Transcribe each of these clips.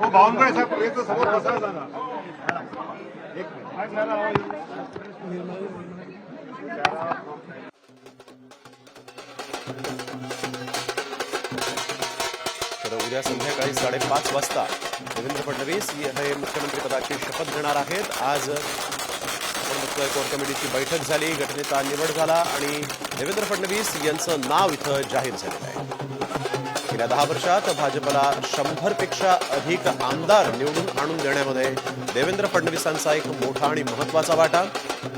हो बावनकुळे साहेब प्रेसचं समोर बसा जरा. एक तर उद्या संध्याकाळी 5:30 वाजता देवेंद्र फडणवीस हे मुख्यमंत्री पदाची शपथ घेणार आहेत. आज आपण बघतोय कोर कमिटीची बैठक झाली, गटनेता निवड झाला आणि देवेंद्र फडणवीस यांचं नाव इथं जाहीर झालेलं आहे. गेल्या 10 वर्षात भाजपला 100पेक्षा अधिक आमदार निवडून आणून देण्यामध्ये देवेंद्र फडणवीसांचा एक मोठा आणि महत्त्वाचा वाटा.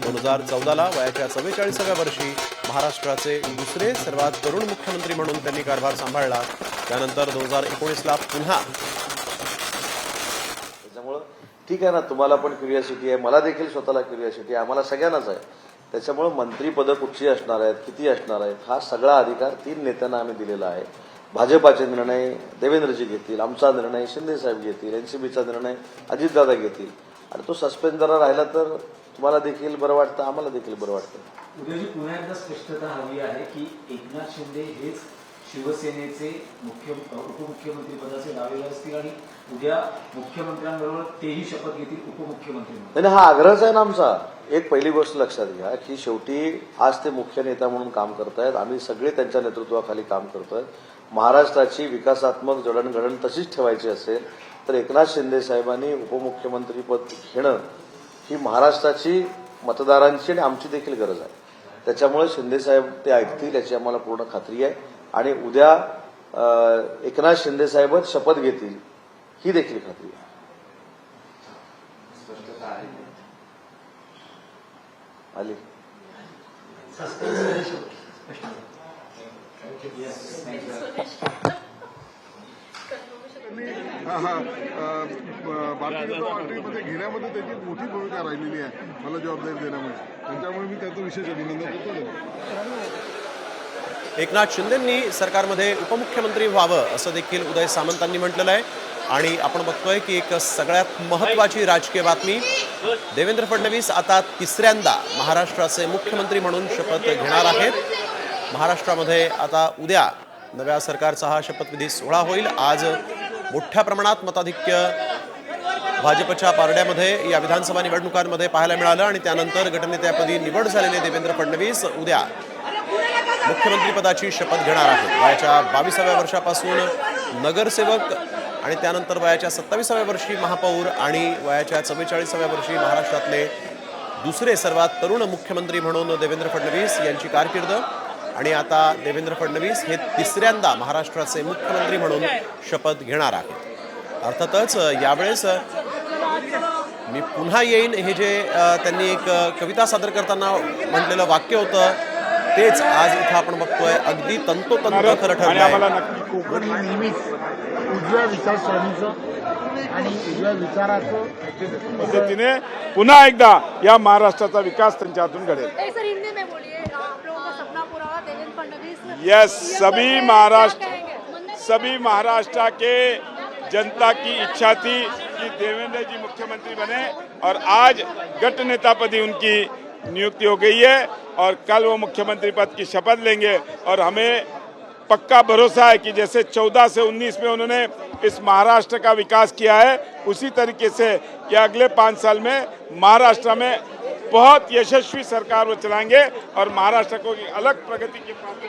2014ला वयाच्या 44व्या वर्षी महाराष्ट्राचे दुसरे सर्वात तरुण मुख्यमंत्री म्हणून त्यांनी कारभार सांभाळला. त्यानंतर 2019ला पुन्हा. त्याच्यामुळं ठीक आहे ना, तुम्हाला पण क्युरिओसिटी आहे, मला देखील स्वतःला क्युरिओसिटी आहे, आम्हाला सगळ्यांनाच आहे. त्याच्यामुळं मंत्रीपदं कुठची असणार आहेत, किती असणार आहेत, हा सगळा अधिकार 3 नेत्यांना आम्ही दिलेला आहे. भाजपाचे निर्णय देवेंद्रजी घेतील, आमचा निर्णय शिंदेसाहेब घेतील, एनसीबीचा निर्णय अजितदादा घेतील. आणि तो सस्पेंड जरा राहिला तर तुम्हाला देखील बरं वाटतं, आम्हाला देखील बरं वाटतं. उद्याची पुन्हा एकदा स्पष्टता हवी आहे की एकनाथ शिंदे हेच शिवसेनेचे उपमुख्यमंत्री पदाचे दावेदार असतील आणि उद्या मुख्यमंत्र्यांबरोबर तेही शपथ घेतील उपमुख्यमंत्री म्हणून. नाही, हा आग्रहच आहे ना आमचा. एक पहिली गोष्ट लक्षात घ्या की शेवटी आज ते मुख्य नेता म्हणून काम करतायत, आम्ही सगळे त्यांच्या नेतृत्वाखाली काम करतोय. महाराष्ट्राची विकासात्मक जडणघडण तशीच ठेवायची असेल तर एकनाथ शिंदे साहेबांनी उपमुख्यमंत्रीपद घेणं ही महाराष्ट्राची मतदारांची आणि आमची देखील गरज आहे. त्याच्यामुळे शिंदेसाहेब ते ऐकतील याची आम्हाला पूर्ण खात्री आहे. आणि उद्या एकनाथ शिंदे साहेबच शपथ घेतील ही देखील खात्री आहे. आली भारतीय जनता पार्टीमध्ये घेण्यामध्ये त्याची मोठी भूमिका राहिलेली आहे मला जबाबदारी देण्यामध्ये. त्याच्यामुळे मी त्याचं विशेष अभिनंदन करतो. एकनाथ शिंदेंनी सरकारमध्ये उपमुख्यमंत्री व्हावं असं देखील उदय सामंतांनी म्हटलेलं आहे. आणि आपण बघतोय की एक सगळ्यात महत्त्वाची राजकीय बातमी, देवेंद्र फडणवीस आता 3ऱ्यांदा महाराष्ट्राचे मुख्यमंत्री म्हणून शपथ घेणार आहेत. महाराष्ट्रामध्ये आता उद्या नव्या सरकारचा हा शपथविधी सोहळा होईल. आज मोठ्या प्रमाणात मताधिक्य भाजपच्या पारड्यामध्ये या विधानसभा निवडणुकांमध्ये पाहायला मिळालं आणि त्यानंतर गटनेत्यापदी निवड झालेले देवेंद्र फडणवीस उद्या मुख्यमंत्रीपदाची शपथ घेणार आहेत. वयाच्या 22व्या वर्षापासून नगरसेवक आणि त्यानंतर वयाच्या 27व्या वर्षी महापौर आणि वयाच्या 44व्या वर्षी महाराष्ट्रातले दुसरे सर्वात तरुण मुख्यमंत्री म्हणून देवेंद्र फडणवीस यांची कारकीर्द. आणि आता देवेंद्र फडणवीस हे 3ऱ्यांदा महाराष्ट्राचे मुख्यमंत्री म्हणून शपथ घेणार आहेत. अर्थातच यावेळेस मी पुन्हा येईन हे जे त्यांनी एक कविता सादर करताना म्हटलेलं वाक्य होतं तेच आज इथं आपण बघतोय अगदी तंतोतंत खरं ठरलं आहे. कोकण ही नेहमीच उजव्या विचारसरणीचं आणि उजव्या विचाराचं पद्धतीने पुन्हा एकदा या महाराष्ट्राचा विकास त्यांच्या हातून घडेल. यस, सभी महाराष्ट्र के जनता की इच्छा थी कि देवेंद्र जी मुख्यमंत्री बने और आज गट नेता पदी उनकी नियुक्ति हो गई है और कल वो मुख्यमंत्री पद की शपथ लेंगे. और हमें पक्का भरोसा है कि जैसे 14 से 19 में उन्होंने इस महाराष्ट्र का विकास किया है उसी तरीके से ये अगले 5 साल में महाराष्ट्र में बहुत यशस्वी सरकार वो चलाएंगे और महाराष्ट्र को अलग प्रगति की प्राप्ति